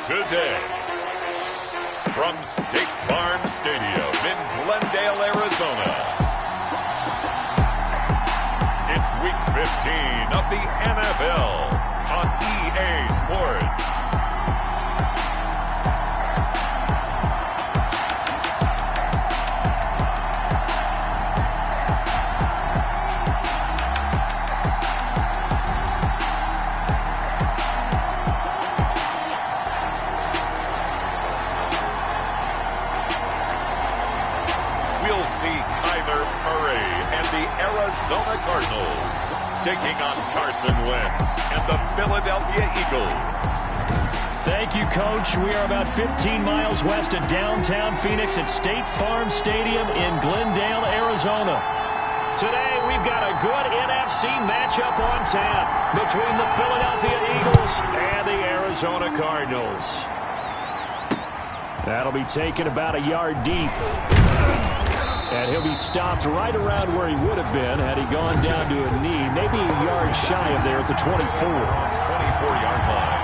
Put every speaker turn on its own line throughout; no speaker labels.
today. From State Farm Stadium in Glendale, Arizona, it's Week 15 of the NFL on EA Sports. Arizona Cardinals taking on Carson Wentz and the Philadelphia Eagles.
Thank you, Coach. We are about 15 miles west of downtown Phoenix at State Farm Stadium in Glendale, Arizona. Today, we've got a good NFC matchup on tap between the Philadelphia Eagles and the Arizona Cardinals. That'll be taken about a yard deep. And he'll be stopped right around where he would have been had he gone down to a knee, maybe a yard shy of there at the 24.
24-yard line.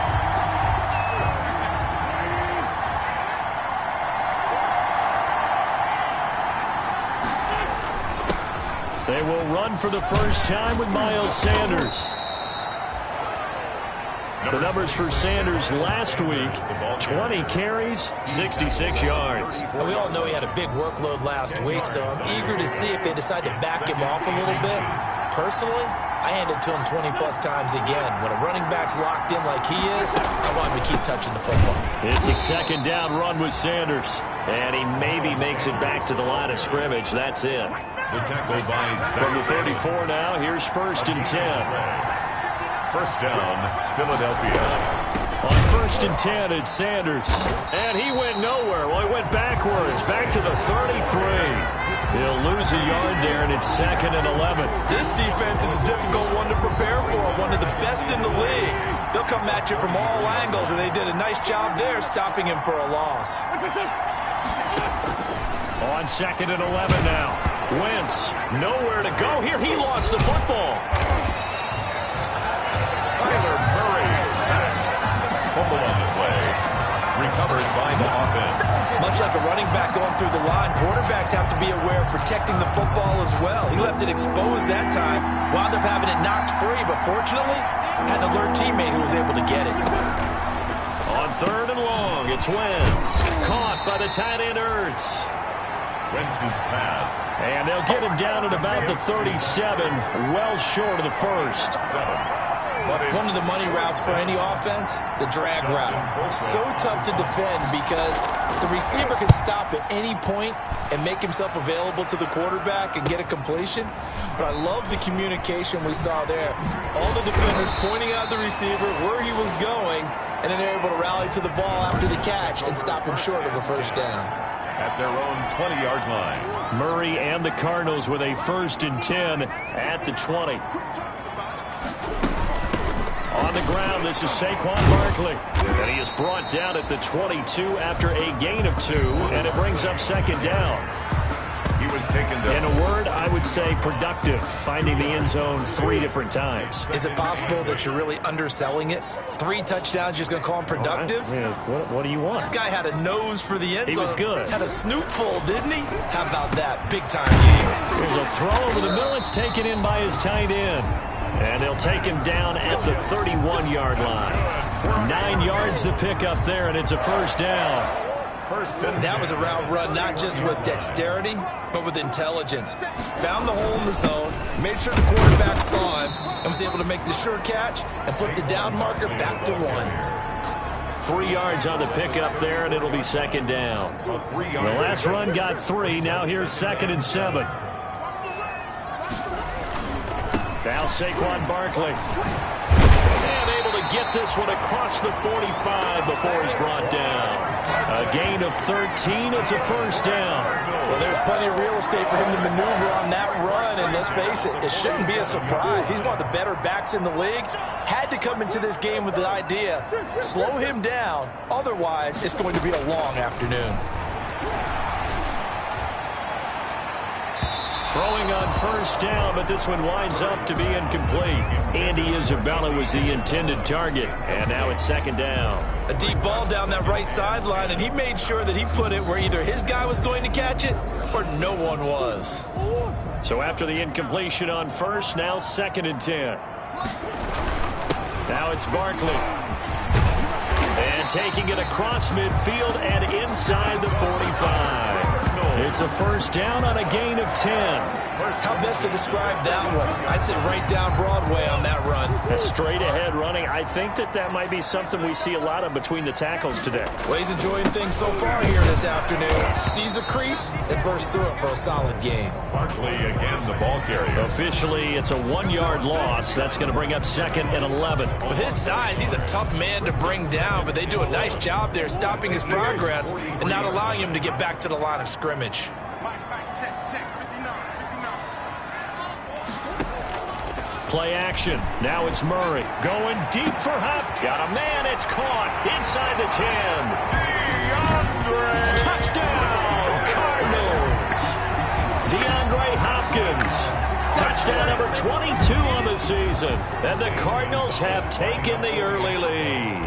They will run for the first time with Miles Sanders. The numbers for Sanders last week, 20 carries, 66 yards.
And we all know he had a big workload last week, so I'm eager to see if they decide to back him off a little bit. Personally, I hand it to him 20-plus times again. When a running back's locked in like he is, I want him to keep touching the football.
It's a second down run with Sanders. And he maybe makes it back to the line of scrimmage. That's it.
The tackle by
from the 34 now, here's 1st and 10.
First down, Philadelphia.
On 1st and 10, it's Sanders. And he went nowhere. Well, he went backwards, back to the 33. He'll lose a yard there, and it's 2nd and 11.
This defense is a difficult one to prepare for, one of the best in the league. They'll come at you from all angles, and they did a nice job there stopping him for a loss.
On 2nd and 11 now. Wentz, nowhere to go here. He lost the football.
Fumble on the play. Recovered by the offense.
Much like a running back going through the line, quarterbacks have to be aware of protecting the football as well. He left it exposed that time, wound up having it knocked free, but fortunately, had an alert teammate who was able to get it.
On 3rd and long, it's Wentz. Caught by the tight end Ertz.
Wentz's pass.
And they'll get him down at about the 37, well short of the first.
One of the money routes for any offense, the drag route. So tough to defend because the receiver can stop at any point and make himself available to the quarterback and get a completion. But I love the communication we saw there. All the defenders pointing out the receiver where he was going, and then they're able to rally to the ball after the catch and stop him short of a first down.
At their own 20-yard line.
Murray and the Cardinals with a 1st and 10 at the 20. On the ground, this is Saquon Barkley. And he is brought down at the 22 after a gain of 2, and it brings up 2nd down.
He was taken down.
In a word, I would say productive, finding the end zone 3 different times.
Is it possible that you're really underselling it? 3 touchdowns, just going to call him productive?
What do you want?
This guy had a nose for the end zone.
He was good.
Had a snootful, didn't he? How about that? Big-time game.
Here's a throw over the middle. It's taken in by his tight end. And they'll take him down at the 31-yard line. 9 yards to pick up there, and it's a first down.
That was a route run, not just with dexterity, but with intelligence. Found the hole in the zone, made sure the quarterback saw him, and was able to make the sure catch and flip the down marker back to 1.
3 yards on the pickup there, and it'll be 2nd down. The last run got 3. Now here's 2nd and 7. Now Saquon Barkley. And able to get this one across the 45 before he's brought down. A gain of 13. It's a first down.
Well, there's plenty of real estate for him to maneuver on that run. And let's face it, it shouldn't be a surprise. He's one of the better backs in the league. Had to come into this game with the idea, slow him down. Otherwise, it's going to be a long afternoon.
Throwing on first down, but this one winds up to be incomplete. Andy Isabella was the intended target, and now it's second down.
A deep ball down that right sideline, and he made sure that he put it where either his guy was going to catch it or no one was.
So after the incompletion on first, now second and 10. Now it's Barkley. And taking it across midfield and inside the 45. It's a first down on a gain of 10.
How best to describe that one? I'd say right down Broadway on that run.
A straight-ahead running. I think that might be something we see a lot of between the tackles today.
Well, he's enjoying things so far here this afternoon. Sees a crease and bursts through it for a solid game.
Barkley again, the ball carrier.
Officially, it's a 1-yard loss. That's going to bring up second and 11.
With his size, he's a tough man to bring down, but they do a nice job there stopping his progress and not allowing him to get back to the line of scrimmage.
Play action. Now it's Murray. Going deep for Huff. Got a man. It's caught. Inside the 10. Touchdown, Cardinals. DeAndre Hopkins. Touchdown number 22 on the season. And the Cardinals have taken the early lead.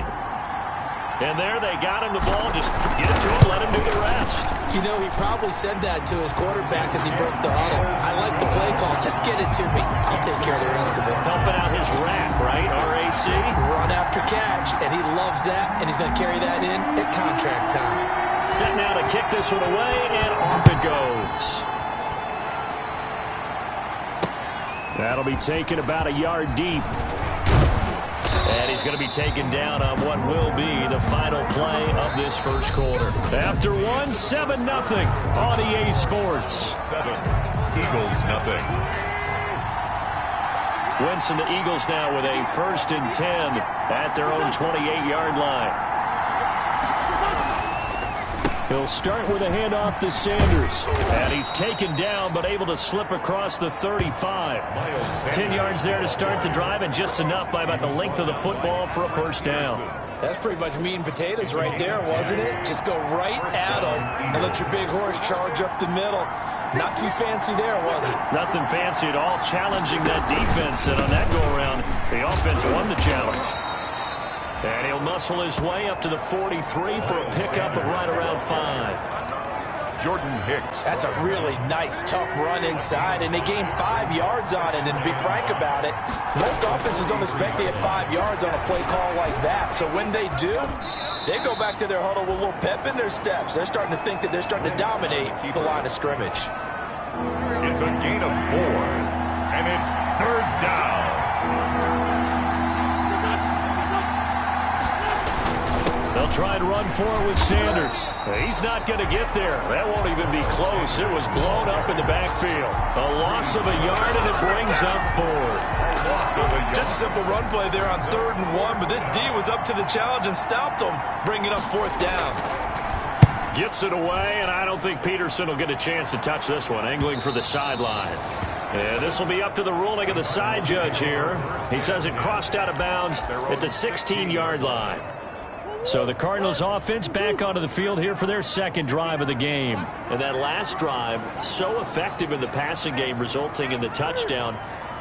And there they got him the ball. Just get it to him, let him do the rest.
You know, he probably said that to his quarterback as he broke the huddle. I like the play call. Just get it to me. I'll take care of the rest of it.
Helping out his rack, right? RAC.
Run after catch, and he loves that, and he's going to carry that in at contract time.
Set now to kick this one away, and off it goes. That'll be taken about a yard deep. And he's going to be taken down on what will be the final play of this first quarter. After one, 7-0 on EA Sports.
7, Eagles nothing.
Winston, the Eagles now with a first and 10 at their own 28-yard line. He'll start with a handoff to Sanders. And he's taken down, but able to slip across the 35. 10 yards there to start the drive, and just enough by about the length of the football for a first down.
That's pretty much meat and potatoes right there, wasn't it? Just go right at them and let your big horse charge up the middle. Not too fancy there, was it?
Nothing fancy at all, challenging that defense. And on that go-around, the offense won the challenge. And he'll muscle his way up to the 43 for a pickup of right around 5.
Jordan Hicks.
That's a really nice, tough run inside, and they gained 5 yards on it. And to be frank about it, most offenses don't expect to get 5 yards on a play call like that. So when they do, they go back to their huddle with a little pep in their steps. They're starting to think that they're starting to dominate the line of scrimmage.
It's a gain of 4, and it's third down.
They'll try and run for it with Sanders. He's not going to get there. That won't even be close. It was blown up in the backfield. A loss of a yard, and it brings up 4.
Just a simple run play there on 3rd and 1, but this D was up to the challenge and stopped them, bringing up 4th down.
Gets it away, and I don't think Peterson will get a chance to touch this one. Angling for the sideline. And this will be up to the ruling of the side judge here. He says it crossed out of bounds at the 16-yard line. So the Cardinals offense back onto the field here for their second drive of the game. And that last drive, so effective in the passing game, resulting in the touchdown.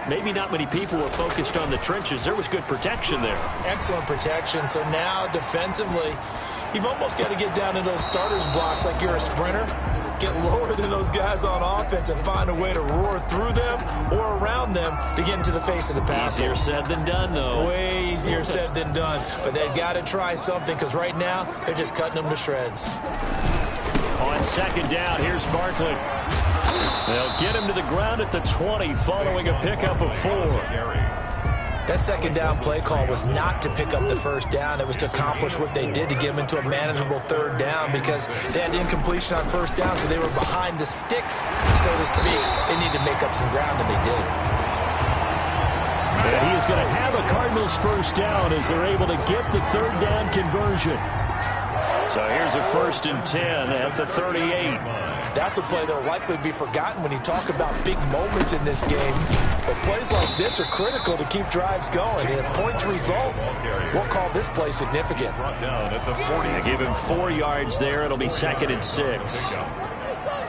Maybe not many people were focused on the trenches. There was good protection there.
Excellent protection. So now defensively, you've almost got to get down to those starters blocks like you're a sprinter. Get lower than those guys on offense and find a way to roar through them or around them to get into the face of the passer.
Easier said than done, though.
Way easier said than done. But they've got to try something, because right now they're just cutting them to shreds.
On second down, here's Barkley. They'll get him to the ground at the 20 following a pickup of 4.
That second down play call was not to pick up the first down. It was to accomplish what they did, to get them into a manageable 3rd down, because they had incompletion on first down, so they were behind the sticks, so to speak. They needed to make up some ground, and they did.
And he is going to have a Cardinals first down as they're able to get the 3rd down conversion. So here's a 1st and 10 at the 38.
That's a play that will likely be forgotten when you talk about big moments in this game. But plays like this are critical to keep drives going. And if points result, we'll call this play significant.
They give him 4 yards there. It'll be 2nd and 6.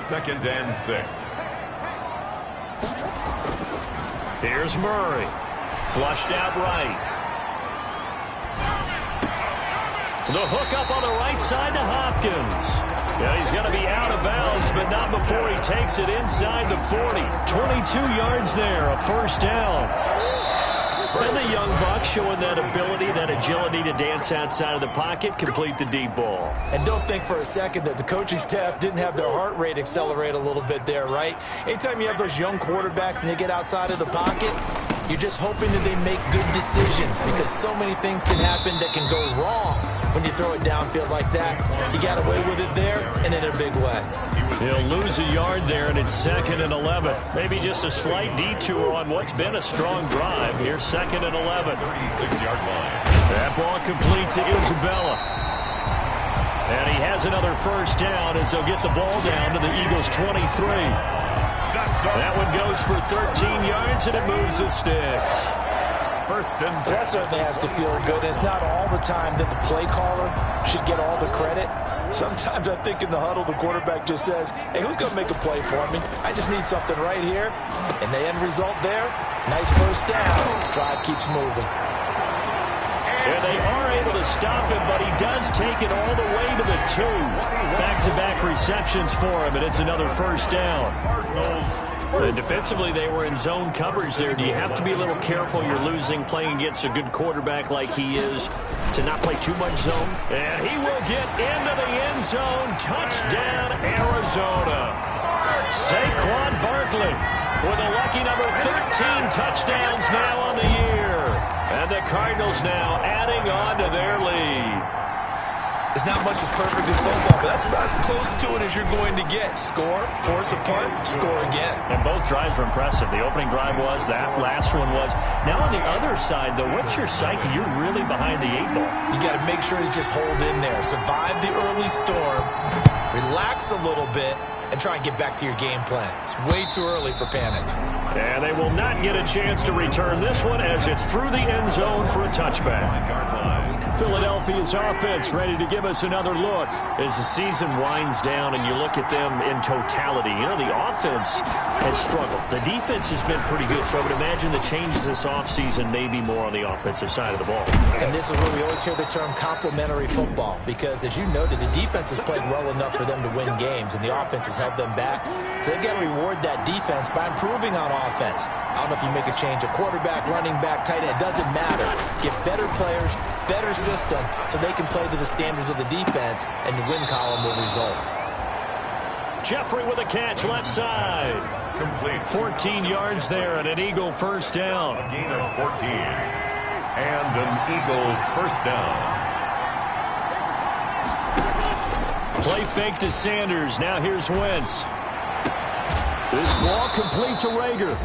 2nd and 6.
Here's Murray. Flushed out right. The hook up on the right side to Hopkins. Yeah, he's going to be out of bounds, but not before he takes it inside the 40. 22 yards there, a first down. And the young buck showing that ability, that agility to dance outside of the pocket, complete the deep ball.
And don't think for a second that the coaching staff didn't have their heart rate accelerate a little bit there, right? Anytime you have those young quarterbacks and they get outside of the pocket, you're just hoping that they make good decisions because so many things can happen that can go wrong when you throw it downfield like that. He got away with it there and in a big way.
He'll lose a yard there, and it's 2nd and 11. Maybe just a slight detour on what's been a strong drive. Here's 2nd and 11.
36-yard line.
That ball complete to Isabella. And he has another first down as they'll get the ball down to the Eagles' 23. That one goes for 13 yards, and it moves the sticks.
First and 10.
That certainly has to feel good. It's not all the time that the play caller should get all the credit. Sometimes I think in the huddle, the quarterback just says, hey, who's going to make a play for me? I just need something right here. And the end result there, nice first down. Drive keeps moving.
And they are able to stop him, but he does take it all the way to the 2. Back-to-back receptions for him, and it's another first down. And defensively, they were in zone coverage there. Do you have to be a little careful? You're losing playing against a good quarterback like he is to not play too much zone. And he will get into the end zone. Touchdown, Arizona. Saquon Barkley with a lucky number 13 touchdowns now on the year. And the Cardinals now adding on to their lead.
It's not much as perfect in football, but that's about as close to it as you're going to get. Score, force a punt, score again.
And both drives were impressive. The opening drive was, that last one was. Now on the other side, though, what's your psyche? You're really behind the 8 ball.
You got to make sure to just hold in there. Survive the early storm, relax a little bit, and try and get back to your game plan. It's way too early for panic.
And they will not get a chance to return this one as it's through the end zone for a touchback. Philadelphia's offense ready to give us another look as the season winds down and you look at them in totality. You know, the offense has struggled. The defense has been pretty good, so I would imagine the changes this offseason may be more on the offensive side of the ball.
And this is where we always hear the term complementary football because, as you noted, the defense has played well enough for them to win games, and the offense has held them back. So they've got to reward that defense by improving on offense. I don't know if you make a change, a quarterback, running back, tight end, it doesn't matter. Get better players, better system, so they can play to the standards of the defense, and the win column will result.
Jeffrey with a catch left side.
Complete.
14 yards there and an Eagle first down.
A gain of 14. And an Eagle first down.
Play fake to Sanders. Now here's Wentz. This ball complete to Rager.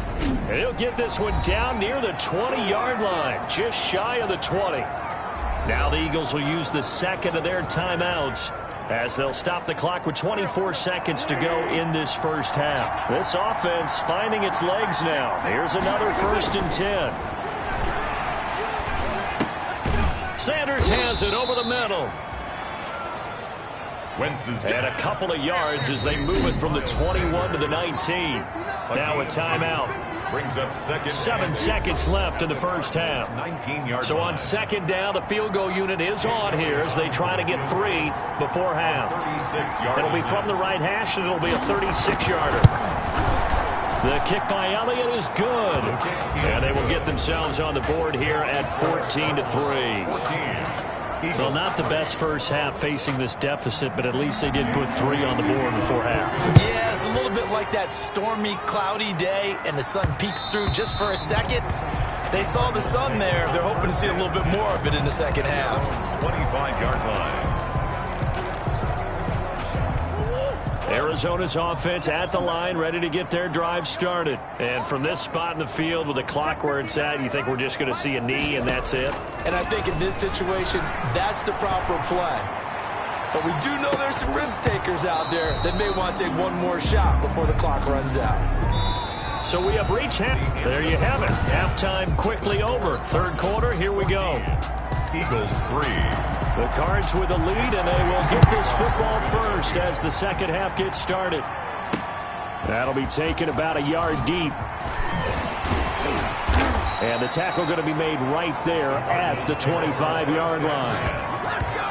And he'll get this one down near the 20-yard line, just shy of the 20. Now the Eagles will use the second of their timeouts as they'll stop the clock with 24 seconds to go in this first half. This offense finding its legs now. Here's another 1st and 10. Sanders has it over the middle. And a couple of yards as they move it from the 21 to the 19. Now a timeout.
Brings up
7 seconds left in the first half.
19-yard
So on 2nd down, the field goal unit is on here as they try to get 3 before half. It'll be from the right hash, and it'll be a 36-yarder. The kick by Elliott is good. And they will get themselves on the board here at 14-3. Well, not the best first half facing this deficit, but at least they did put 3 on the board before half.
Yeah, it's a little bit like that stormy, cloudy day, and the sun peeks through just for a second. They saw the sun there. They're hoping to see a little bit more of it in the second half.
25-yard line.
Arizona's offense at the line, ready to get their drive started. And from this spot in the field with the clock where it's at, you think we're just going to see a knee and that's it?
And I think in this situation, that's the proper play. But we do know there's some risk takers out there that may want to take one more shot before the clock runs out.
So we have reached half. There you have it. Halftime quickly over. 3rd quarter, here we go.
Eagles 3.
The Cards with the lead, and they will get this football first as the second half gets started. That'll be taken about a yard deep. And the tackle going to be made right there at the 25-yard line.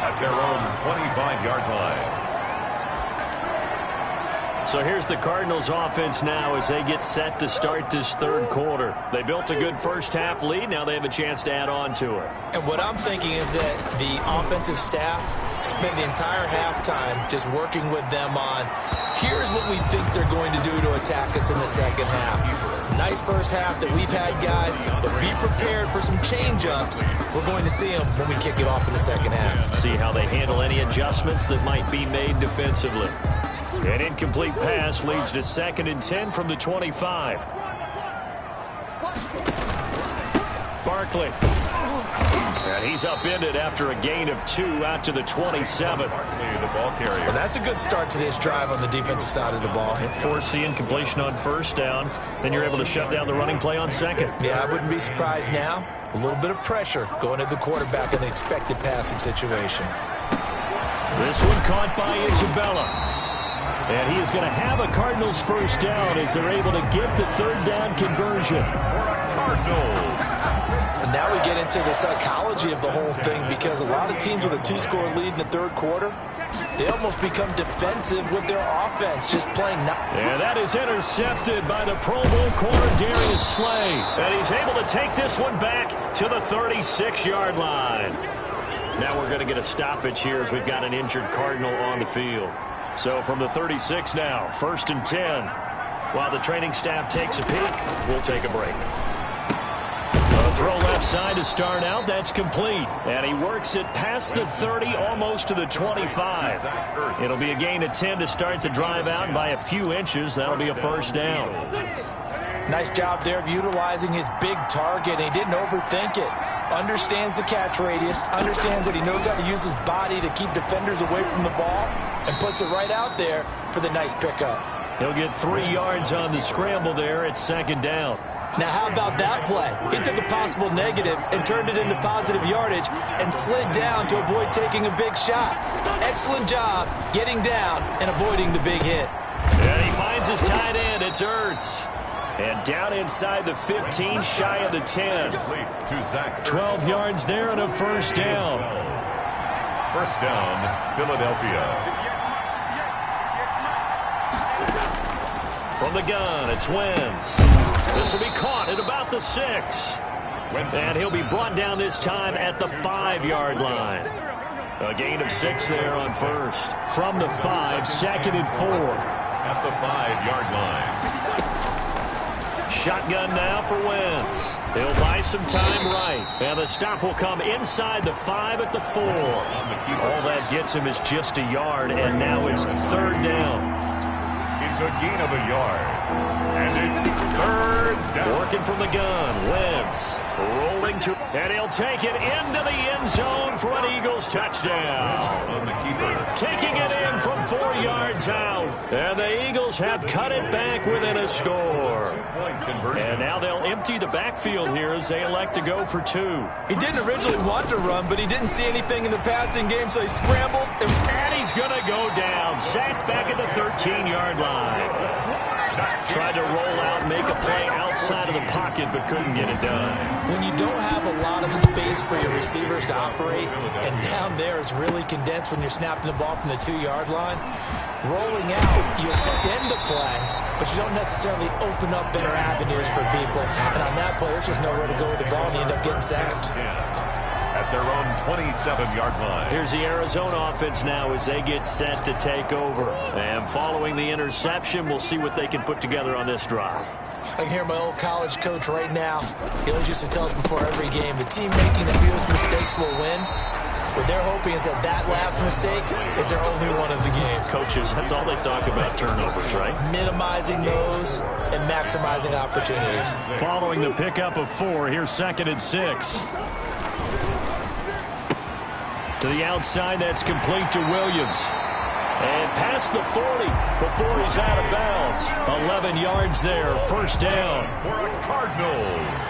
At their own 25-yard line.
So here's the Cardinals offense now as they get set to start this third quarter. They built a good first-half lead. Now they have a chance to add on to it.
And what I'm thinking is that the offensive staff spent the entire halftime just working with them on, here's what we think they're going to do to attack us in the second half. Nice first half that we've had, guys, but be prepared for some change-ups. We're going to see them when we kick it off in the second half.
See how they handle any adjustments that might be made defensively. An incomplete pass leads to 2nd and 10 from the 25. Barkley. And he's upended after a gain of 2 out to the 27.
Barkley, the ball carrier.
Well, that's a good start to this drive on the defensive side of the ball.
Force the incompletion on first down. Then you're able to shut down the running play on second.
Yeah, I wouldn't be surprised now. A little bit of pressure going at the quarterback in an expected passing situation.
This one caught by Isabella. And he is going to have a Cardinals first down as they're able to get the third down conversion.
Cardinals.
And now we get into the psychology of the whole thing, because a lot of teams with a 2-score lead in the third quarter, they almost become defensive with their offense, just playing.
And that is intercepted by the Pro Bowl corner Darius Slay. And he's able to take this one back to the 36-yard line. Now we're going to get a stoppage here as we've got an injured Cardinal on the field. So from the 36 now, 1st and 10. While the training staff takes a peek, we'll take a break. A throw left side to start out. That's complete. And he works it past the 30, almost to the 25. It'll be a gain of 10 to start the drive out. By a few inches, that'll be a first down.
Nice job there of utilizing his big target. He didn't overthink it. Understands the catch radius. Understands that he knows how to use his body to keep defenders away from the ball. And puts it right out there for the nice pickup.
He'll get 3 yards on the scramble there at 2nd down.
Now, how about that play? He took a possible negative and turned it into positive yardage and slid down to avoid taking a big shot. Excellent job getting down and avoiding the big hit.
And he finds his tight end. It's Ertz. And down inside the 15, shy of the 10. 12 yards there and a first down.
First down, Philadelphia.
From the gun, it's Wentz. This will be caught at about the 6. And he'll be brought down this time at the 5-yard line. A gain of 6 there on first. From the 5, 2nd and 4.
At the 5-yard line.
Shotgun now for Wentz. He'll buy some time right. And the stop will come inside the 5 at the 4. All that gets him is just a yard, and now it's 3rd down.
It's a gain of a yard. And it's 3rd down.
Working from the gun. Wentz rolling to, and he'll take it into the end zone for an Eagles touchdown.
On the keeper.
Taking it in from 4 yards out. And the Eagles have cut it back within a score. And now they'll empty the backfield here as they elect to go for 2.
He didn't originally want to run, but he didn't see anything in the passing game, so he scrambled.
And he's going to go down. Sacked back at the 13-yard line. Tried to roll out, make a play outside of the pocket, but couldn't get it done.
When you don't have a lot of space for your receivers to operate, and down there it's really condensed when you're snapping the ball from the 2-yard line, rolling out, you extend the play, but you don't necessarily open up better avenues for people. And on that play, there's just nowhere to go with the ball, and you end up getting sacked.
At their own 27-yard line.
Here's the Arizona offense now as they get set to take over. And following the interception, we'll see what they can put together on this drive.
I can hear my old college coach right now. He always used to tell us before every game, the team making the fewest mistakes will win. What they're hoping is that that last mistake is their only one of the game.
Coaches, that's all they talk about, turnovers, right?
Minimizing those and maximizing opportunities.
Following the pickup of 4, here's 2nd and 6. To the outside, that's complete to Williams. And past the 40 before he's out of bounds. 11 yards there, first down.
For a Cardinals.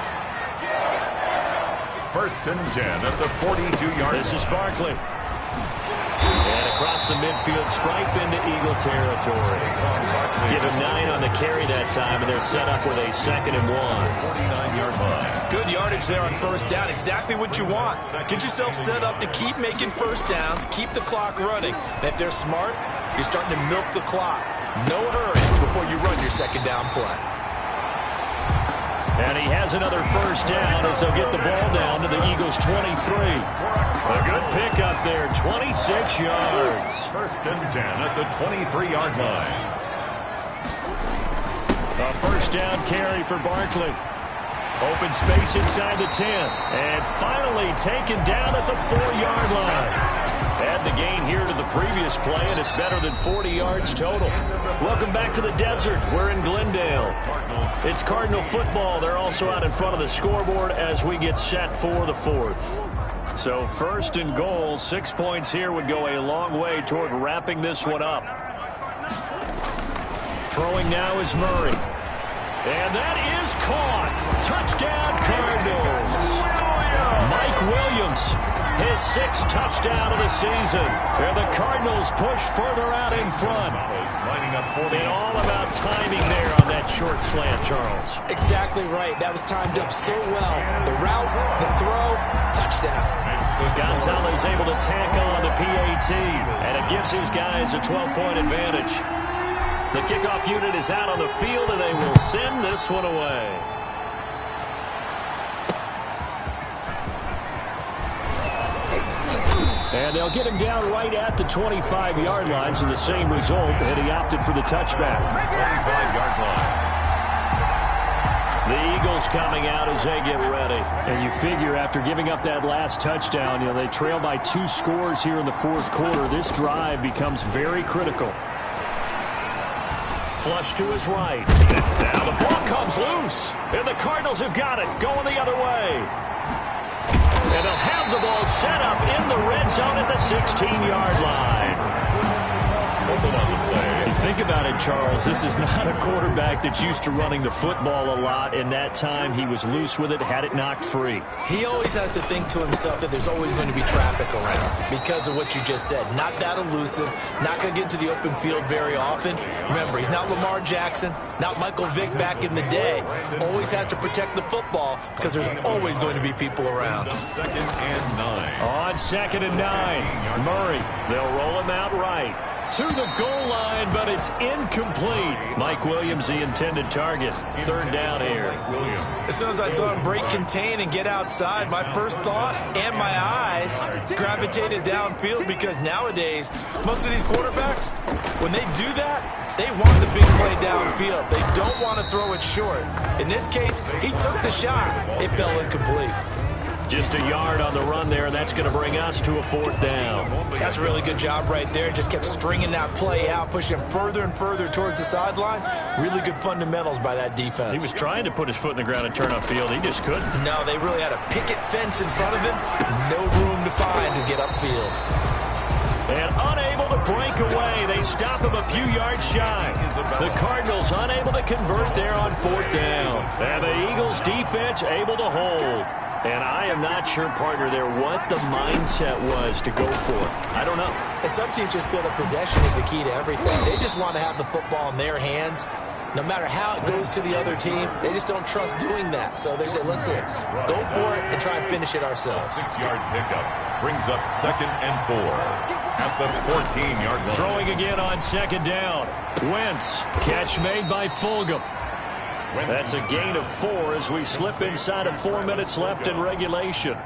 1st and 10 at the 42-yard line.
This is Barkley. And across the midfield, stripe into Eagle territory. Give him 9 on the carry that time, and they're set up with a 2nd and 1.
49-yard line.
Good yardage there on first down. Exactly what you want. Get yourself set up to keep making first downs, keep the clock running. And if they're smart, you're starting to milk the clock. No hurry before you run your second down play.
And he has another first down as they'll get the ball down to the Eagles' 23. A good pickup there, 26 yards.
First and 10 at the 23-yard line.
A first down carry for Barkley. Open space inside the 10. And finally taken down at the 4-yard line. Add the gain here to the previous play, and it's better than 40 yards total. Welcome back to the desert. We're in Glendale. It's Cardinal football. They're also out in front of the scoreboard as we get set for the fourth. So first and goal, 6 points here would go a long way toward wrapping this one up. Throwing now is Murray. And that is caught. Touchdown, Cardinals. Mike Williams, his 6th touchdown of the season. And the Cardinals push further out in front. And all about timing there on that short slant, Charles.
Exactly right. That was timed up so well. The route, the throw, touchdown.
Gonzalez able to tack on the PAT. And it gives his guys a 12-point advantage. The kickoff unit is out on the field, and they will send this one away. And they'll get him down right at the 25-yard line, so the same result, and he opted for the touchback.
25-yard line.
The Eagles coming out as they get ready. And you figure after giving up that last touchdown, they trail by 2 scores here in the fourth quarter. This drive becomes very critical. Flush to his right. Now the ball comes loose. And the Cardinals have got it. Going the other way. And they'll have the ball set up in the red zone at the 16-yard line. You think about it, Charles. This is not a quarterback that's used to running the football a lot. And that time he was loose with it, had it knocked free.
He always has to think to himself that there's always going to be traffic around because of what you just said. Not that elusive, not going to get into the open field very often. Remember, he's not Lamar Jackson, not Michael Vick back in the day. Always has to protect the football because there's always going to be people around.
Second and 9.
On second and 9, Murray. They'll roll him out right to the goal line, but it's incomplete. Mike Williams, the intended target. Third down here.
As soon as I saw him break contain and get outside, my first thought and my eyes gravitated downfield because nowadays, most of these quarterbacks, when they do that, they want the big play downfield. They don't want to throw it short. In this case, he took the shot. It fell incomplete.
Just a yard on the run there, and that's going to bring us to a 4th down.
That's a really good job right there. Just kept stringing that play out, pushing him further and further towards the sideline. Really good fundamentals by that defense.
He was trying to put his foot in the ground and turn upfield. He just couldn't.
No, they really had a picket fence in front of him. No room to find to get upfield.
And unable to break away. They stop him a few yards shy. The Cardinals unable to convert there on 4th down. And the Eagles defense able to hold. And I am not sure, partner, there what the mindset was to go for it. I don't know.
And some teams just feel that possession is the key to everything. They just want to have the football in their hands. No matter how it goes to the other team, they just don't trust doing that. So they say, listen, go for it and try and finish it ourselves.
6-yard pickup brings up second and 4 at the 14-yard line.
Throwing again on second down. Wentz, catch made by Fulgham. That's a gain of 4 as we slip inside of 4 minutes left in regulation.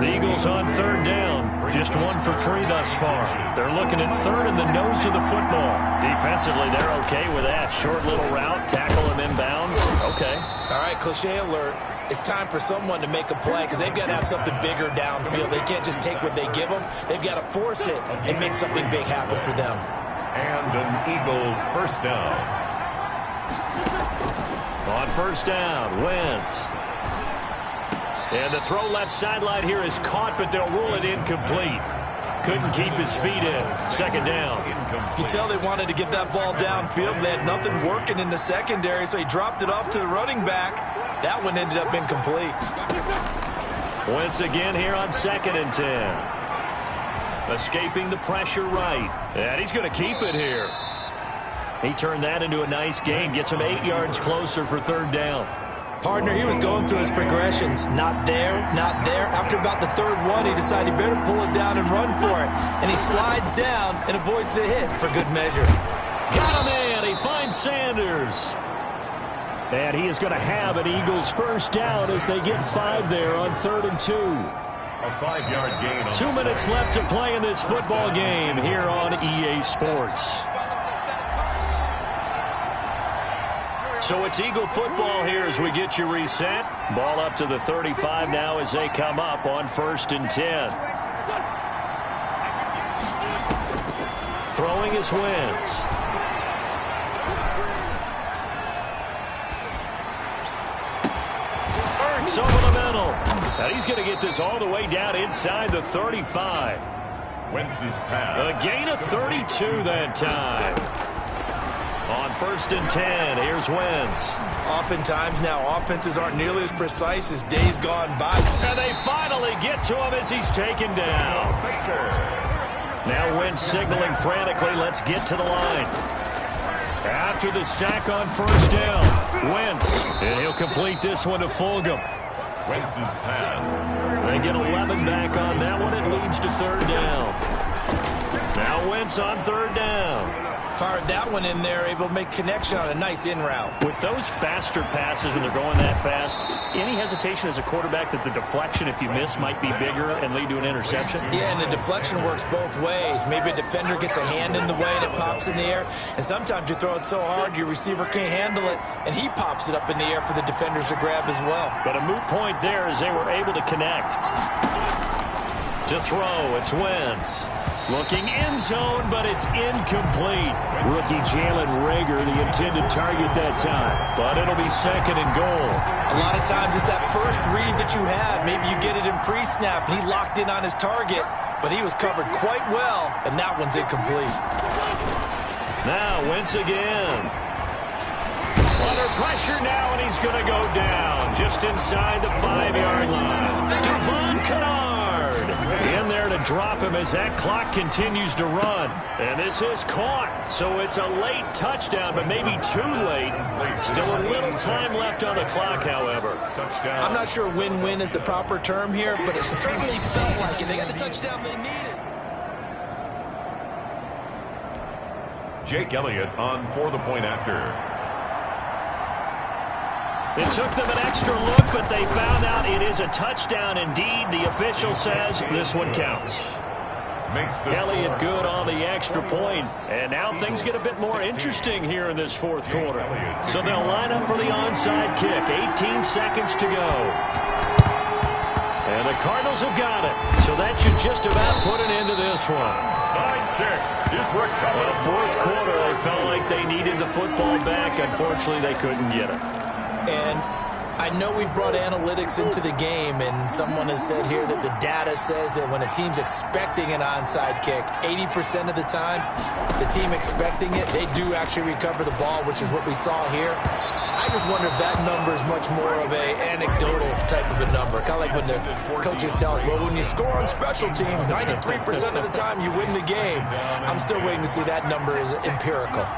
The Eagles on third down. Just 1 for 3 thus far. They're looking at third in the nose of the football. Defensively, they're okay with that. Short little route, tackle him inbounds. Okay.
All right, cliche alert. It's time for someone to make a play because they've got to have something bigger downfield. They can't just take what they give them. They've got to force it and make something big happen for them.
And an Eagles first down.
On first down, Wentz. And the throw left sideline here is caught, but they'll rule it incomplete. Couldn't keep his feet in. Second down.
You can tell they wanted to get that ball downfield. They had nothing working in the secondary, so he dropped it off to the running back. That one ended up incomplete.
Wentz again here on second and 10. Escaping the pressure right. And he's going to keep it here. He turned that into a nice gain. Gets him 8 yards closer for third down.
Partner, he was going through his progressions. Not there, not there. After about the third one, he decided he better pull it down and run for it. And he slides down and avoids the hit for good measure.
Got him in. He finds Sanders. And he is going to have an Eagles first down as they get 5 there on 3rd and 2.
A 5-yard gain.
2 minutes left to play in this football game here on EA Sports. So it's Eagle football here as we get you reset. Ball up to the 35 now as they come up on 1st and 10. Throwing is Wentz. Burks over the middle. Now he's going to get this all the way down inside the 35.
Wentz's pass.
A gain of 32 that time. On 1st and 10, here's Wentz.
Oftentimes now, offenses aren't nearly as precise as days gone by.
And they finally get to him as he's taken down. Now Wentz signaling frantically, let's get to the line. After the sack on 1st down, Wentz, and he'll complete this one to Fulgham.
Wentz's pass.
They get 11 back on that one. It leads to 3rd down. Now Wentz on 3rd down.
Fired that one in there, able to make connection on a nice in route.
With those faster passes and they're going that fast, any hesitation as a quarterback that the deflection, if you miss, might be bigger and lead to an interception?
Yeah, and the deflection works both ways. Maybe a defender gets a hand in the way and it pops in the air. And sometimes you throw it so hard your receiver can't handle it, and he pops it up in the air for the defenders to grab as well.
But a moot point there as they were able to connect. To throw, it's Wentz. Looking end zone, but it's incomplete. Rookie Jalen Reagor, the intended target that time. But it'll be 2nd and goal.
A lot of times it's that first read that you have. Maybe you get it in pre-snap, and he locked in on his target, but he was covered quite well, and that one's incomplete.
Now Wentz again. Under pressure now, and he's going to go down just inside the 5-yard line. Devon Kennard in there to drop him as that clock continues to run. And this is caught, so it's a late touchdown, but maybe too late. Still a little time left on the clock, however.
Touchdown.
I'm not sure win-win is the proper term here, but it certainly felt like it. They got the touchdown they needed.
Jake Elliott on for the point after.
It took them an extra look, but they found out it is a touchdown indeed. The official says this one counts. Elliott good on the extra point, and now things get a bit more interesting here in this 4th quarter. So they'll line up for the onside kick. 18 seconds to go. And the Cardinals have got it. So that should just about put an end to this one.
Side kick is recovered.
Well, 4th quarter, they felt like they needed the football back. Unfortunately, they couldn't get it.
And I know we brought analytics into the game, and someone has said here that the data says that when a team's expecting an onside kick, 80% of the time, the team expecting it, they do actually recover the ball, which is what we saw here. I just wonder if that number is much more of a anecdotal type of a number. Kind of like when the coaches tell us, well, when you score on special teams, 93% of the time you win the game. I'm still waiting to see that number is empirical.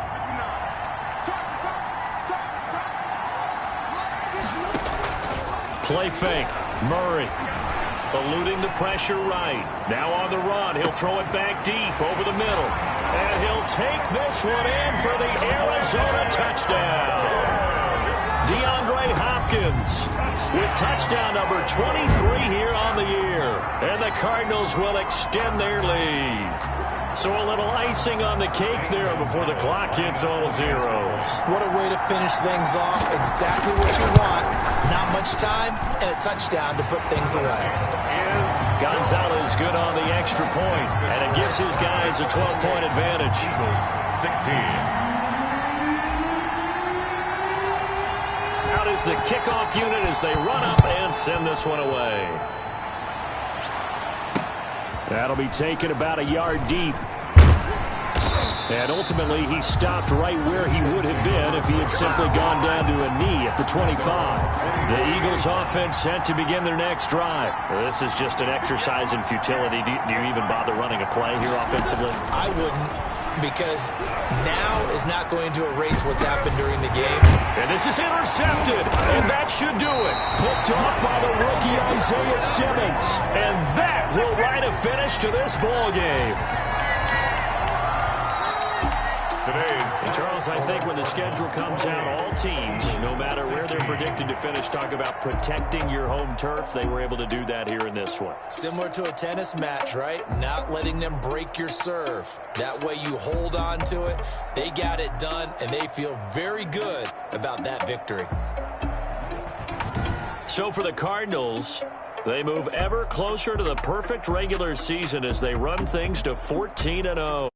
Play fake. Murray eluding the pressure right. Now on the run. He'll throw it back deep over the middle. And he'll take this one in for the Arizona touchdown. DeAndre Hopkins with touchdown number 23 here on the year. And the Cardinals will extend their lead. So a little icing on the cake there before the clock hits all zeros.
What a way to finish things off. Exactly what you want. Not much time and a touchdown to put things away.
Gonzalez good on the extra point, and it gives his guys a 12-point advantage.
16.
Out is the kickoff unit as they run up and send this one away. That'll be taken about a yard deep. And ultimately, he stopped right where he would have been if he had simply gone down to a knee at the 25. The Eagles offense set to begin their next drive. This is just an exercise in futility. Do you even bother running a play here offensively?
I wouldn't. because now is not going to erase what's happened during the game.
And this is intercepted, and that should do it. Picked off by the rookie Isaiah Simmons. And that will write a finish to this ball game. And Charles, I think when the schedule comes out, all teams, no matter where they're predicted to finish, talk about protecting your home turf. They were able to do that here in this one.
Similar to a tennis match, right? Not letting them break your serve. That way you hold on to it. They got it done, and they feel very good about that victory.
So for the Cardinals, they move ever closer to the perfect regular season as they run things to 14-0.